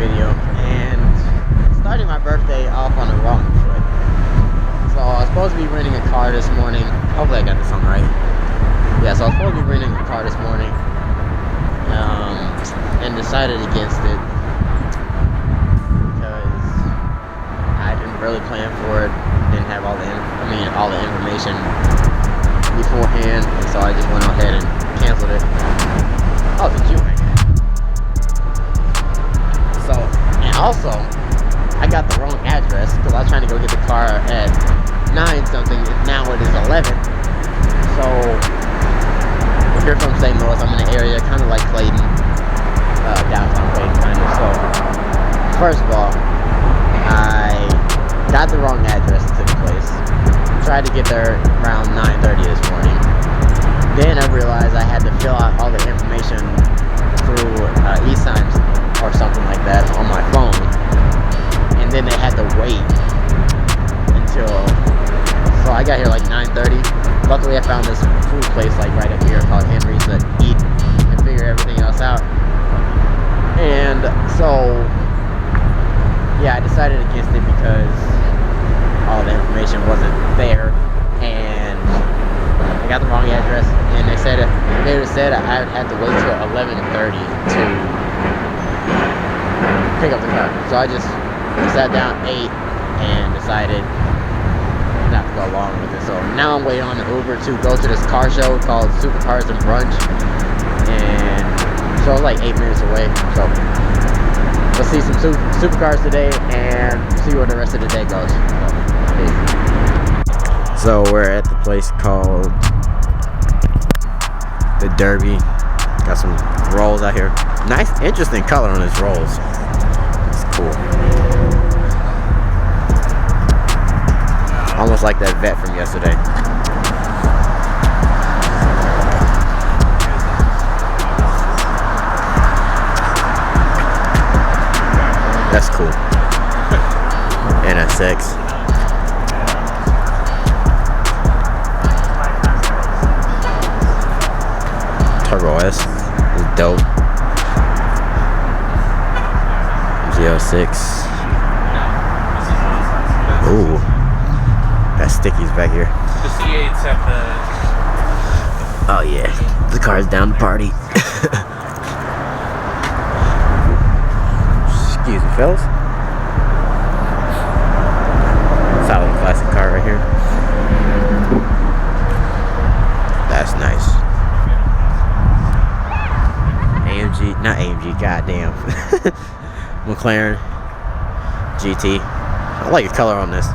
video and starting my birthday off on the wrong foot. So I was supposed to be renting a car this morning. Hopefully I got this on right. Yeah, so I was supposed to be renting a car this morning and decided against it because I didn't really plan for it. Didn't have all the information beforehand, so I just went ahead and canceled it. Oh, it's a Q right here. So, and also, I got the wrong address because I was trying to go get the car at 9 something. Now it is 11. So, if you're from St. Louis, I'm in an area kind of like Clayton, downtown Clayton, kind of. So, first of all, I got the wrong address to the place. Tried to get there around 9:30 this morning. Then I realized I had to fill out all the information through e-signs or something like that on my phone. And then they had to wait until, so I got here like 9:30. Luckily I found this food place like right up here called Henry's to eat and figure everything else out. And so, yeah, I decided against it because all the information wasn't there, and I got the wrong address, and they said I had to wait till 11:30 to pick up the car. So I just sat down, ate, and decided not to go along with it. So now I'm waiting on the Uber to go to this car show called Supercars and Brunch, and so it's like 8 minutes away. So we'll see some supercars today and see where the rest of the day goes. So we're at the place called the Derby. Got some rolls out here. Nice, interesting color on his rolls. It's cool. Almost like that vet from yesterday. That's cool. NSX. Turbo S is dope. G06. Ooh, got stickies back here. The C8s have the. Oh yeah, the car's down to party. Excuse me, fellas. Solid classic car right here. That's nice. AMG, not AMG, goddamn. McLaren GT. I like the color on this.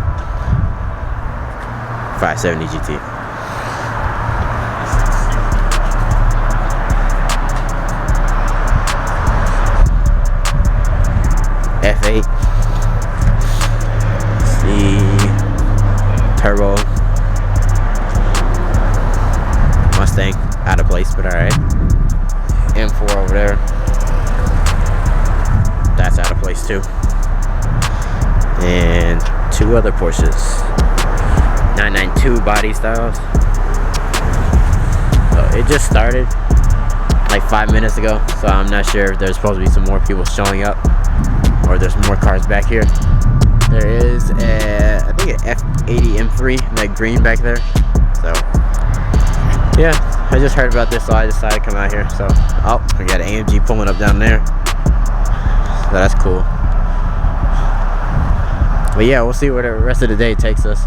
570 GT. F8. C turbo. Mustang, out of place, but alright. M4 over there. That's out of place too. And 2 other Porsches. 992 body styles. So it just started like 5 minutes ago, so I'm not sure if there's supposed to be some more people showing up or there's more cars back here. There is I think an F80 M3, that green back there. So yeah, I just heard about this, so I decided to come out here. So oh, we got an AMG pulling up down there. So that's cool. But yeah, we'll see where the rest of the day takes us.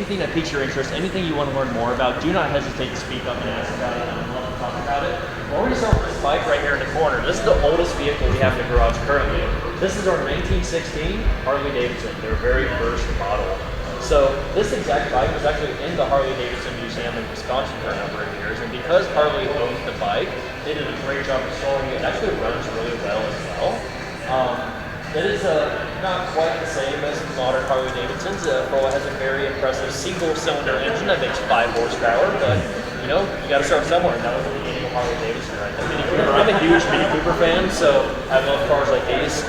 Anything that piques your interest, anything you want to learn more about, do not hesitate to speak up and ask about it. I would love to talk about it. We're going to start with this bike right here in the corner. This is the oldest vehicle we have in the garage currently. This is our 1916 Harley Davidson, their very first model. So this exact bike was actually in the Harley Davidson Museum in Wisconsin for a number of years, and because Harley owns the bike, they did a great job of storing it. It actually runs really well as well. It is not quite the same as modern Harley Davidsons. Proa has a very impressive single-cylinder engine that makes 5 horsepower, but you know, you got to start somewhere, and that was the beginning of Harley Davidson right there. I'm a huge Mini Cooper fan, so I love cars like these.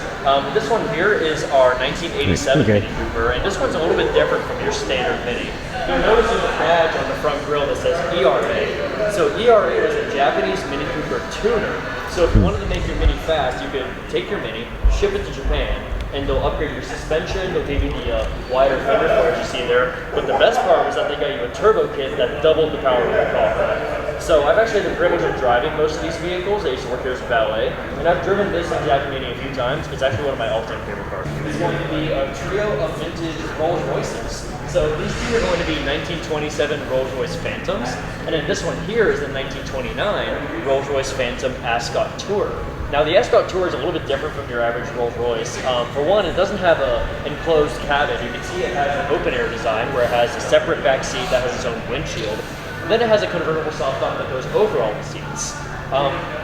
This one here is our 1987 Mini Cooper, and this one's a little bit different from your standard Mini. You'll notice there's a badge on the front grille that says ERA. So ERA is a Japanese Mini Cooper tuner. So if you wanted to make your Mini fast, you could take your Mini, ship it to Japan, and they'll upgrade your suspension, they'll give you the wider fender flares you see there. But the best part was that they got you a turbo kit that doubled the power of the car. So I've actually had the privilege of driving most of these vehicles. I used to work here as a valet, and I've driven this exact Mini a few times. It's actually one of my all-time favorite cars. It's going to be a trio of vintage Rolls Royces. So these two are going to be 1927 Rolls-Royce Phantoms, and then this one here is the 1929 Rolls-Royce Phantom Ascot Tourer. Now the Ascot Tourer is a little bit different from your average Rolls-Royce. For one, it doesn't have an enclosed cabin. You can see it has an open-air design where it has a separate back seat that has its own windshield. And then it has a convertible soft top that goes over all the seats.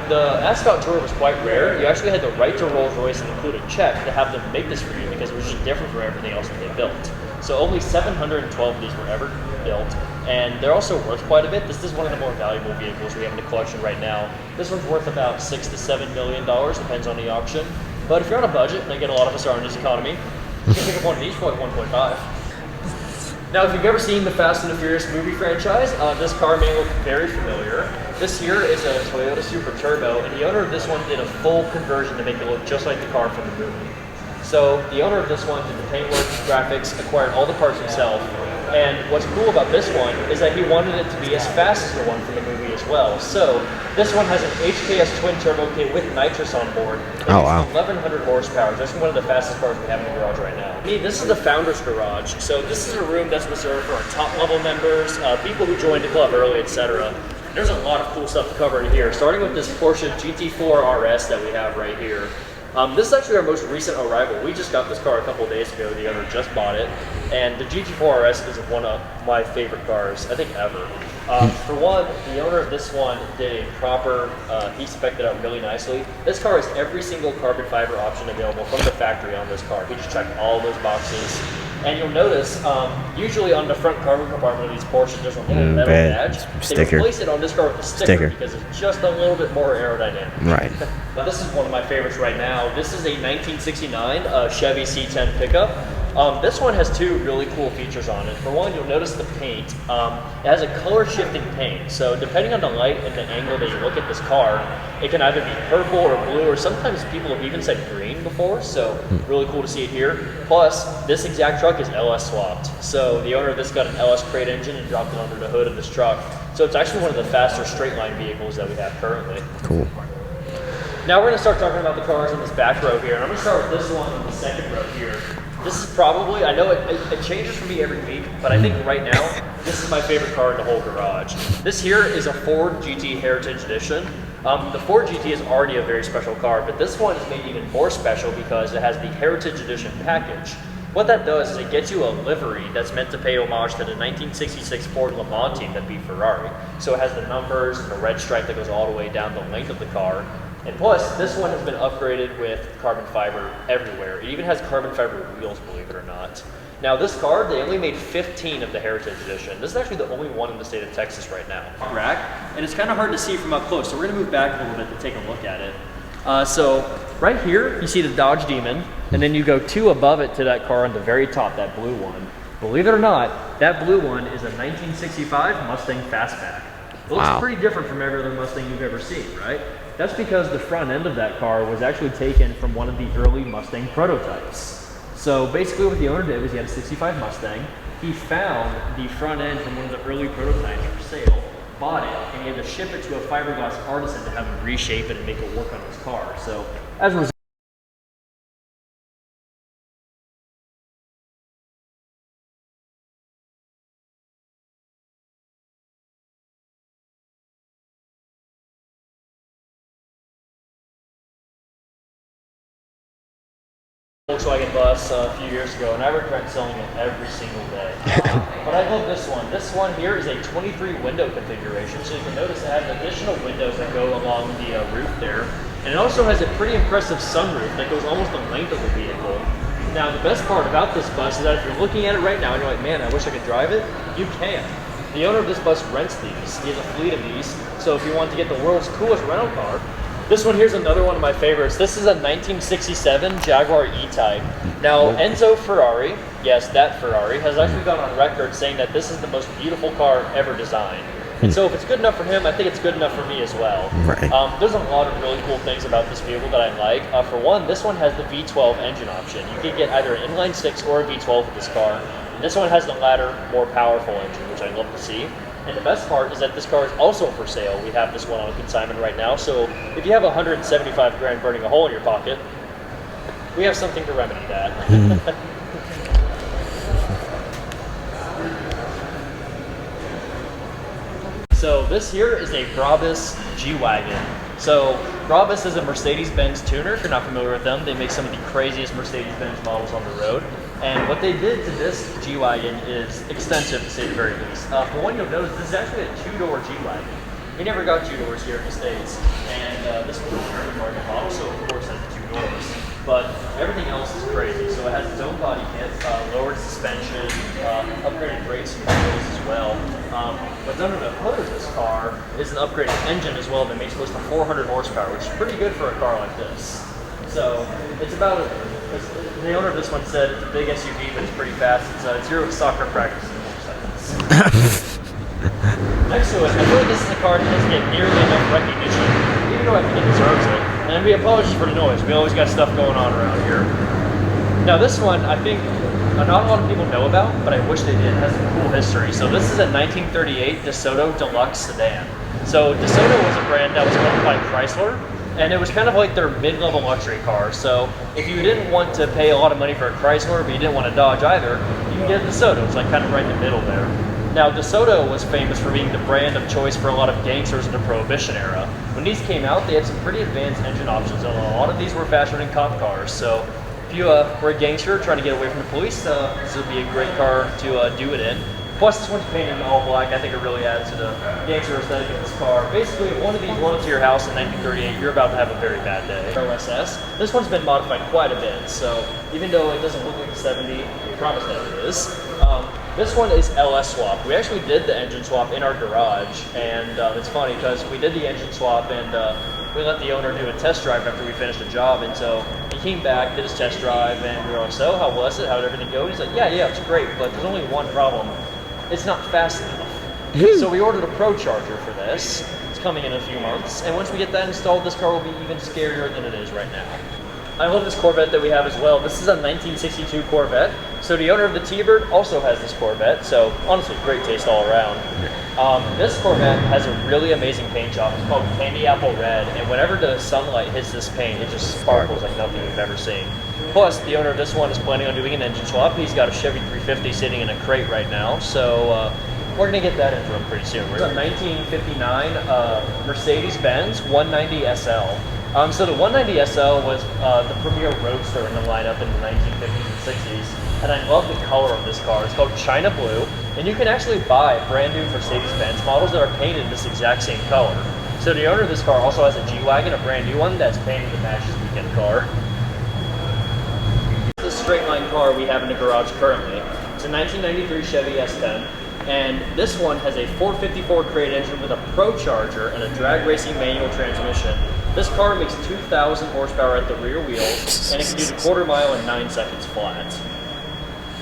The Ascot Tourer was quite rare. You actually had to write to Rolls-Royce and include a check to have them make this for you because it was just different from everything else that they built. So only 712 of these were ever built, and they're also worth quite a bit. This is one of the more valuable vehicles we have in the collection right now. This one's worth about $6 to $7 million, depends on the auction. But if you're on a budget, and again a lot of us are in this economy, you can pick up one of these for like 1.5. Now if you've ever seen the Fast and the Furious movie franchise, this car may look very familiar. This here is a Toyota Super Turbo, and the owner of this one did a full conversion to make it look just like the car from the movie. So the owner of this one did the paintwork, graphics, acquired all the parts himself. And what's cool about this one is that he wanted it to be as fast as the one from the movie as well. So this one has an HKS twin turbo kit with nitrous on board. Oh wow! 1,100 horsepower. Just one of the fastest cars we have in the garage right now. This is the founder's garage. So this is a room that's reserved for our top level members, people who joined the club early, etc. There's a lot of cool stuff to cover in here, starting with this Porsche GT4 RS that we have right here. This is actually our most recent arrival. We just got this car a couple of days ago. The owner just bought it. And the GT4 RS is one of my favorite cars, I think, ever. For one, the owner of this one did a proper, he spec'd it out really nicely. This car has every single carbon fiber option available from the factory on this car. He just checked all those boxes. And you'll notice, usually on the front carbon compartment of these Porsches, there's a little metal badge. They replace it on this car with a sticker because it's just a little bit more aerodynamic. Right. But this is one of my favorites right now. This is a 1969 Chevy C10 pickup. This one has two really cool features on it. For one, you'll notice the paint. It has a color shifting paint. So depending on the light and the angle that you look at this car, it can either be purple or blue, or sometimes people have even said green before. So really cool to see it here. Plus, this exact truck is LS swapped. So the owner of this got an LS crate engine and dropped it under the hood of this truck. So it's actually one of the faster straight line vehicles that we have currently. Cool. Now we're going to start talking about the cars on this back row here. And I'm going to start with this one on the second row here. This is probably, I know it changes for me every week, but I think right now, this is my favorite car in the whole garage. This here is a Ford GT Heritage Edition. The Ford GT is already a very special car, but this one is made even more special because it has the Heritage Edition package. What that does is it gets you a livery that's meant to pay homage to the 1966 Ford Le Mans team that beat Ferrari. So it has the numbers and the red stripe that goes all the way down the length of the car. And plus, this one has been upgraded with carbon fiber everywhere. It even has carbon fiber wheels, believe it or not. Now this car, they only made 15 of the Heritage Edition. This is actually the only one in the state of Texas right now. Rack, and it's kind of hard to see from up close, so we're gonna move back a little bit to take a look at it. So right here, you see the Dodge Demon, and then you go two above it to that car on the very top, that blue one. Believe it or not, that blue one is a 1965 Mustang Fastback. It looks pretty different from every other Mustang you've ever seen, right? That's because the front end of that car was actually taken from one of the early Mustang prototypes. So basically what the owner did was he had a 65 Mustang, he found the front end from one of the early prototypes for sale, bought it, and he had to ship it to a fiberglass artisan to have him reshape it and make it work on his car. So as a result, Volkswagen bus a few years ago, and I regret selling it every single day. But I love this one. This one here is a 23 window configuration, so you can notice it has additional windows that go along the roof there. And it also has a pretty impressive sunroof that goes almost the length of the vehicle. Now the best part about this bus is that if you're looking at it right now and you're like, man, I wish I could drive it, you can. The owner of this bus rents these. He has a fleet of these, so if you want to get the world's coolest rental car, This one here's another one of my favorites. This is a 1967 Jaguar E-Type. Now, Enzo Ferrari, yes, that Ferrari, has actually gone on record saying that this is the most beautiful car ever designed. And so if it's good enough for him, I think it's good enough for me as well. Right. There's a lot of really cool things about this vehicle that I like. For one, this one has the V12 engine option. You can get either an inline six or a V12 with this car. And this one has the latter, more powerful engine, which I love to see. And the best part is that this car is also for sale. We have this one on consignment right now. So if you have 175 grand burning a hole in your pocket, we have something to remedy that. So this here is a Brabus G-Wagon. So Brabus is a Mercedes-Benz tuner. If you're not familiar with them, they make some of the craziest Mercedes-Benz models on the road. And what they did to this G-Wagon is extensive, to say the very least. For one, you'll notice this is actually a two-door G-Wagon. We never got two doors here in the States, and this was a German market model, so of course it has two doors. But everything else is crazy. So it has its own body kit, lowered suspension, upgraded brakes and wheels as well. But under the hood of this car is an upgraded engine as well that makes close to 400 horsepower, which is pretty good for a car like this. So it's about the owner of this one said it's a big SUV, but it's pretty fast. It's 0 to soccer practice in 4 seconds. Next to it, I feel like this is a car that doesn't get nearly enough recognition, even though I think it deserves it. And we apologize for the noise. We always got stuff going on around here. Now this one, I think not a lot of people know about, but I wish they did. It has a cool history. So this is a 1938 DeSoto Deluxe sedan. So DeSoto was a brand that was owned by Chrysler, and it was kind of like their mid-level luxury car. So if you didn't want to pay a lot of money for a Chrysler, but you didn't want a Dodge either, you can get a DeSoto. It's like kind of right in the middle there. Now, DeSoto was famous for being the brand of choice for a lot of gangsters in the Prohibition era. When these came out, they had some pretty advanced engine options, and a lot of these were fast-running cop cars. So if you were a gangster trying to get away from the police, this would be a great car to do it in. Plus, this one's painted in all black. I think it really adds to the gangster aesthetic of this car. Basically, if one of these went to your house in 1938, you're about to have a very bad day. OSS. This one's been modified quite a bit, so even though it doesn't look like a 70, we promise that it is. This one is LS swap. We actually did the engine swap in our garage, and it's funny because we did the engine swap and we let the owner do a test drive after we finished the job, and so he came back, did his test drive, and we were like, so how was it? How did everything go? And he's like, yeah, it's great, but there's only one problem. It's not fast enough. So we ordered a Pro Charger for this. It's coming in a few months, and once we get that installed, this car will be even scarier than it is right now. I love this Corvette that we have as well. This is a 1962 Corvette. So the owner of the T-Bird also has this Corvette. So honestly, great taste all around. This Corvette has a really amazing paint job. It's called Candy Apple Red. And whenever the sunlight hits this paint, it just sparkles like nothing you've ever seen. Plus, the owner of this one is planning on doing an engine swap. He's got a Chevy 350 sitting in a crate right now. So we're going to get that into him pretty soon. It's a 1959 Mercedes-Benz 190 SL. So the 190 SL was the premier roadster in the lineup in the 1950s and 60s, and I love the color of this car. It's called China Blue, and you can actually buy brand new Mercedes-Benz models that are painted this exact same color. So the owner of this car also has a G-Wagon, a brand new one, that's painted to match his weekend car. This is a straight line car we have in the garage currently. It's a 1993 Chevy S10. And this one has a 454 crate engine with a Pro Charger and a drag racing manual transmission. This car makes 2,000 horsepower at the rear wheels, and it can do the quarter mile in 9 seconds flat.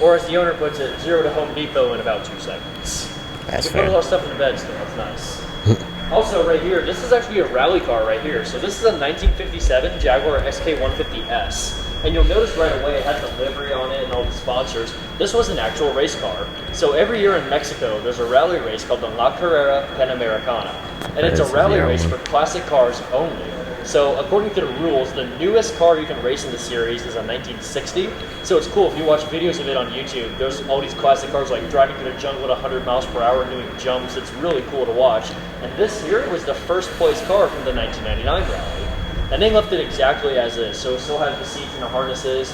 Or as the owner puts it, 0 to Home Depot in about 2 seconds. That's you fair. put a lot of stuff in the bed still, that's nice. Also right here, this is actually a rally car right here. So this is a 1957 Jaguar SK150S. And you'll notice right away it has the livery on it and all the sponsors. This was an actual race car. So every year in Mexico, there's a rally race called the La Carrera Panamericana. And it's a rally race for classic cars only. So according to the rules, the newest car you can race in the series is a 1960. So it's cool if you watch videos of it on YouTube. There's all these classic cars like driving through the jungle at 100 miles per hour and doing jumps. It's really cool to watch. And this here was the first place car from the 1999 rally. And they left it exactly as is, so it still has the seats and the harnesses.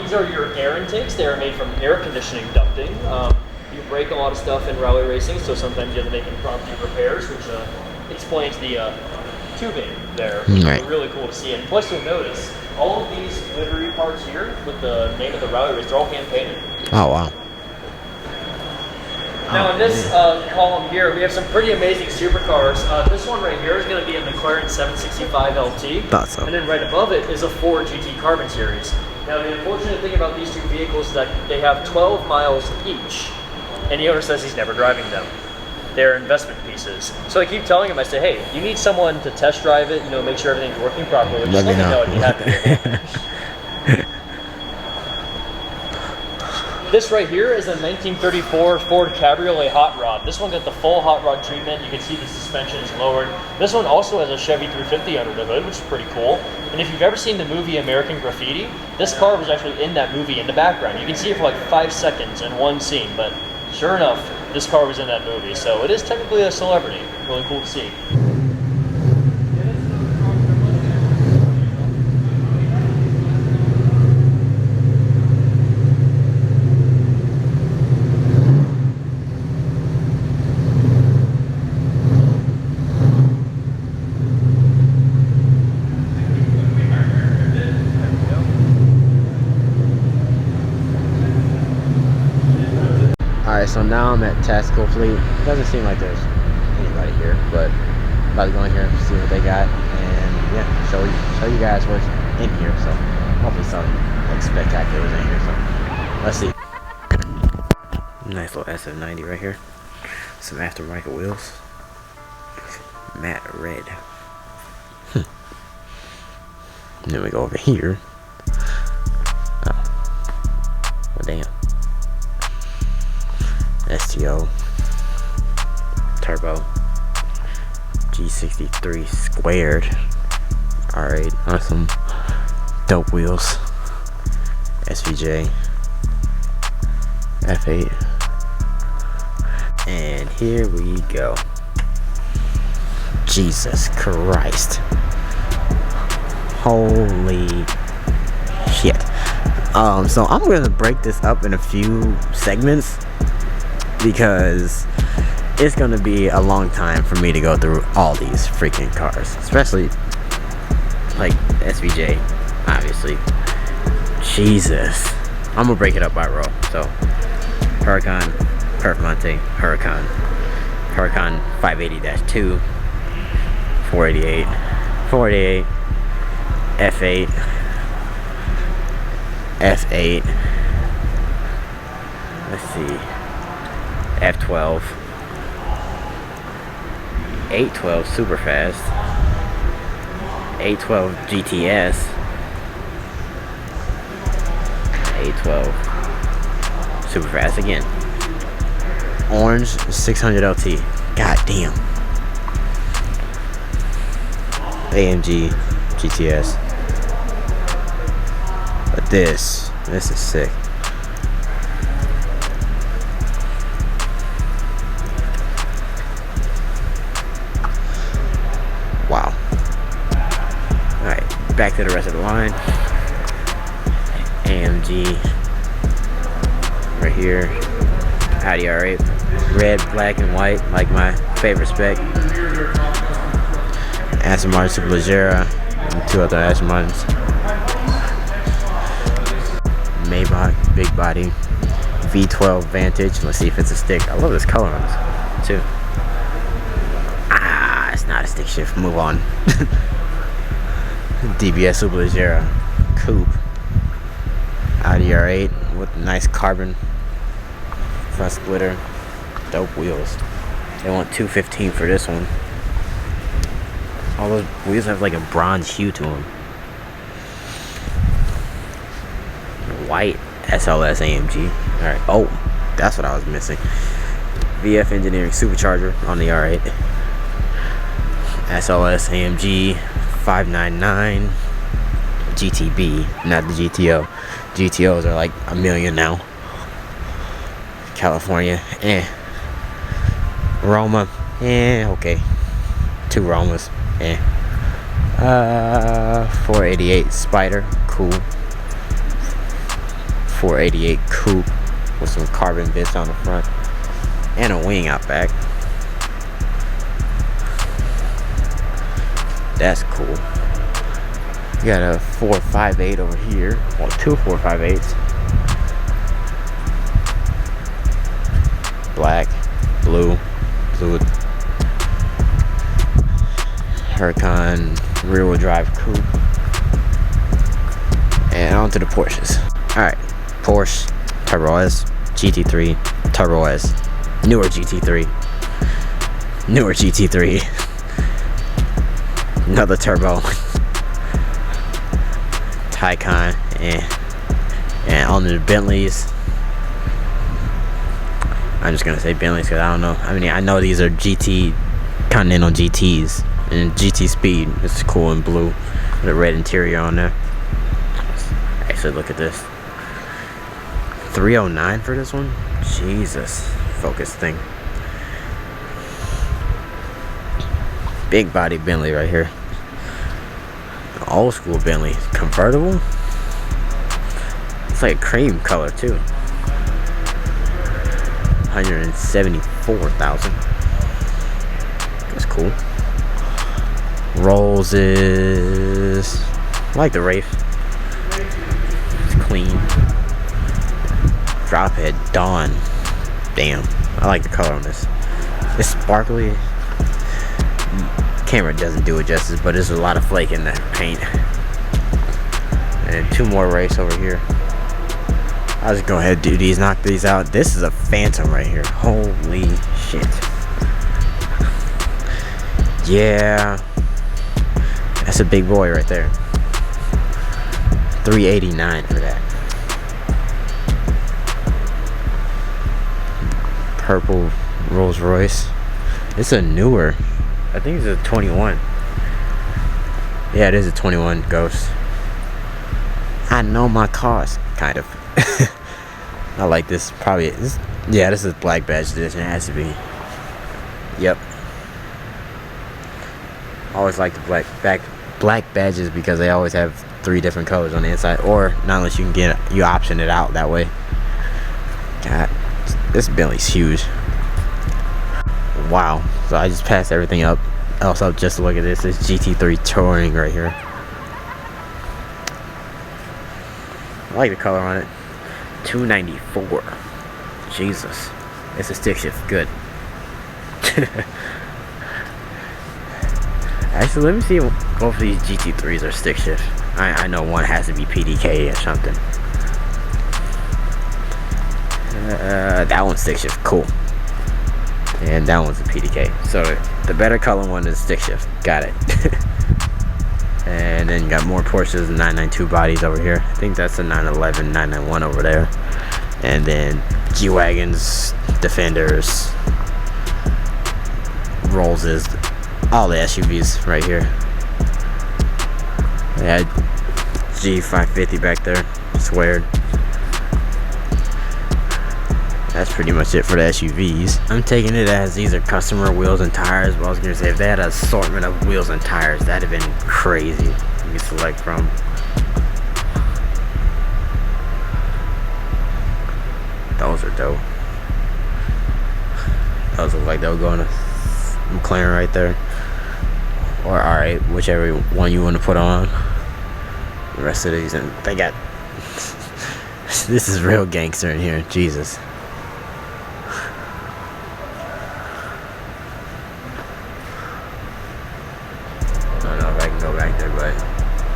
These are your air intakes. They are made from air conditioning ducting. You break a lot of stuff in rally racing, so sometimes you have to make impromptu repairs, which explains the tubing there. Right. Really cool to see. And plus you'll notice, all of these livery parts here with the name of the rally race, they're all hand painted. Oh, wow. Now in this column here, we have some pretty amazing supercars. This one right here is going to be a McLaren 765 LT. Thought so. And then right above it is a Ford GT Carbon Series. Now the unfortunate thing about these two vehicles is that they have 12 miles each, and the owner says he's never driving them. They're investment pieces. So I keep telling him, I say, hey, you need someone to test drive it, make sure everything's working properly. Just let me know. I'd be happy. This right here is a 1934 Ford Cabriolet hot rod. This one got the full hot rod treatment. You can see the suspension is lowered. This one also has a Chevy 350 under the hood, which is pretty cool. And if you've ever seen the movie American Graffiti, this car was actually in that movie in the background. You can see it for like 5 seconds in one scene, but sure enough, this car was in that movie. So it is technically a celebrity. Really cool to see. Alright, so now I'm at Tactical Fleet. It doesn't seem like there's anybody here, but I'm about to go in here and see what they got, and yeah, show you guys what's in here. So hopefully something like spectacular is in here. So let's see. Nice little SF90 right here. Some aftermarket wheels. Matte red. And then we go over here. Oh, well, damn. STO turbo G63 squared. Alright, on some dope wheels. SVJ F8, and here we go. Jesus Christ, holy shit. So I'm gonna break this up in a few segments, because it's gonna be a long time for me to go through all these freaking cars, especially like SVJ, obviously. Jesus, I'm gonna break it up by row. So Huracan, Performante, Huracan 580-2, 488, 488, F8, F8. Let's see. F12, 812 super fast, 812 GTS, 812 super fast again, orange 600 LT. God damn. AMG GTS. But this is sick. Wow. Alright, back to the rest of the line. AMG right here. Audi R8. Red, black, and white, like my favorite spec. Aston Martin Superleggera and 2 other Aston Martins. Maybach, big body. V12 Vantage. Let's see if it's a stick. I love this color on this too. It's not a stick shift. Move on. DBS Superleggera coupe. Audi R8 with nice carbon front splitter. Dope wheels. They want $215 for this one. All those wheels have like a bronze hue to them. White SLS AMG. Alright. Oh, that's what I was missing. VF Engineering Supercharger on the R8. SLS AMG 599 GTB, not the GTO. GTOs are like $1 million now. California, Roma, okay. 2 Romas, 488 Spider, cool. 488 coupe with some carbon bits on the front and a wing out back. That's cool. You got a 458 over here. Well, 2 458s. Black. blue with Huracan rear-wheel drive coupe. And on to the Porsches. Alright, Porsche Turbo S, GT3, Turbo S, newer GT3, another turbo, Taycan, and on the Bentleys. I'm just gonna say Bentleys because I don't know. I mean, I know these are GT Continental GTs and GT Speed. It's cool in blue with a red interior on there. Actually, look at this. 309 for this one. Jesus, focus thing. Big body Bentley right here. Old school Bentley convertible. It's like a cream color too. 174,000. That's cool. Roses. I like the Wraith. It's clean. Drop head Dawn. Damn. I like the color on this. It's sparkly. Camera doesn't do it justice, but there's a lot of flake in the paint. And two more Wraiths over here. I'll just go ahead and do these, knock these out. This is a Phantom right here. Holy shit. Yeah. That's a big boy right there. $389 for that. Purple Rolls Royce. It's a newer. I think it's a 21. Yeah, it is a 21 Ghost. I know my cars, kind of. I like this. Probably this, yeah, this is black badge edition. It has to be. Yep. I always like the black badges because they always have 3 different colors on the inside, or not unless you can you option it out that way. God, this Bentley's huge. Wow. So I just passed everything up else up just to look at this. This GT3 Touring right here. I like the color on it. $294. Jesus. It's a stick shift. Good. Actually, let me see if both of these GT3s are stick shift. I know one has to be PDK or something. That one's stick shift. Cool. And that one's a PDK. So the better color one is stick shift. Got it. And then you got more Porsches and 992 bodies over here. I think that's the 911, 991 over there. And then G-Wagons, Defenders, Rollses, all the SUVs right here. They had G550 back there, squared. That's pretty much it for the SUVs. I'm taking it as these are customer wheels and tires, but I was gonna say if they had an assortment of wheels and tires, that'd have been crazy. You can select from. Those are dope. Those look like they'll go in a McLaren right there. Or R8, whichever one you want to put on. The rest of these, and they got. This is real gangster in here, Jesus.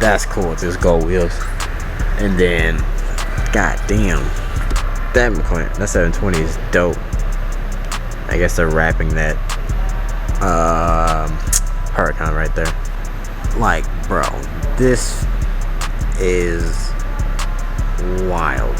That's cool with this gold wheels. And then, god damn, that McLaren, that 720 is dope. I guess they're wrapping that Huracan right there. Like, bro, this is wild.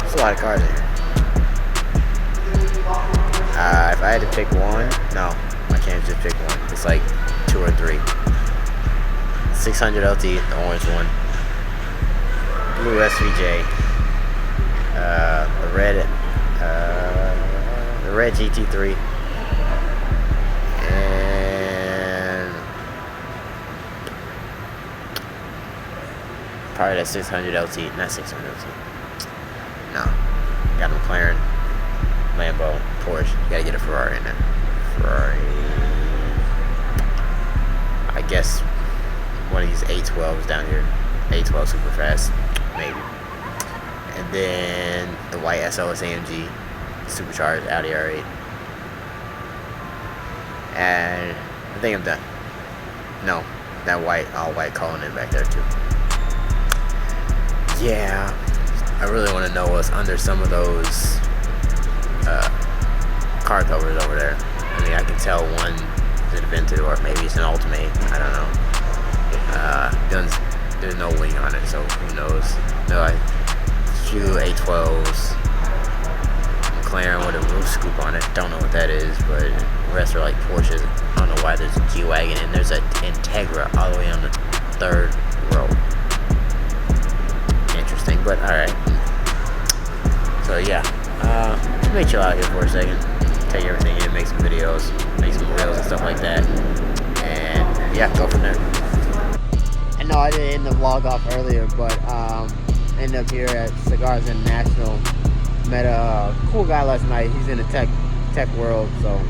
A lot of cars in here. If I had to pick one, no, I can't just pick one. It's like 2 or 3. 600 LT, the orange one. Blue SVJ. The red GT3. And probably that 600 LT, not 600 LT. McLaren, Lambo, Porsche. You gotta get a Ferrari in there. Ferrari. I guess one of these A12s down here. A12 super fast, maybe. And then the white SLS AMG, supercharged Audi R8. And I think I'm done. No, that white, all white Cullinan back there too. Yeah, I really want to know what's under some of those car covers over there. I mean, I can tell one is an Aventus or maybe it's an Ultimate. I don't know. There's no wing on it, so who knows? No, I few A12s, McLaren with a roof scoop on it. Don't know what that is, but the rest are like Porsches. I don't know why there's a G-Wagon and there's an Integra all the way on the third row. Interesting, but alright. So yeah, let me chill out here for a second, take everything in, make some videos, make some reels and stuff like that, and yeah, go from there. I know I didn't end the vlog off earlier, but ended up here at Cigars International. Met a cool guy last night. He's in the tech world, so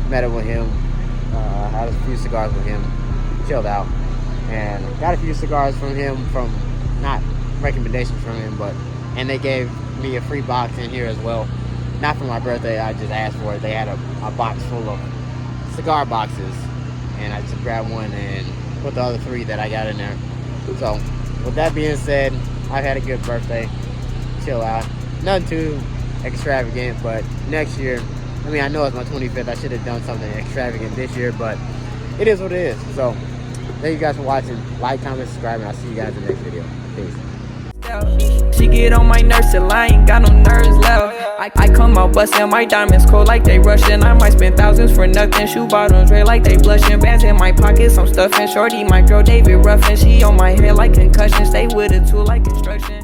met up with him. Had a few cigars with him, chilled out, and got a few cigars from him, from not recommendations from him, and they gave me a free box in here as well. Not for my birthday, I just asked for it. They had a box full of cigar boxes, and I just grabbed one and put the other 3 that I got in there. So with that being said, I've had a good birthday, chill out, nothing too extravagant, but next year, I mean, I know it's my 25th, I should have done something extravagant this year, but it is what it is. So thank you guys for watching. Like, comment, subscribe, and I'll see you guys in the next video. Peace. She get on my nerves till I ain't got no nerves left. I come out bustin', my diamonds cold like they Russian. I might spend thousands for nothing. Shoe bottoms red like they blushing. Bands in my pockets, I'm stuffing. Shorty, my girl David Ruffin. She on my head like concussion. Stay with a tool like construction.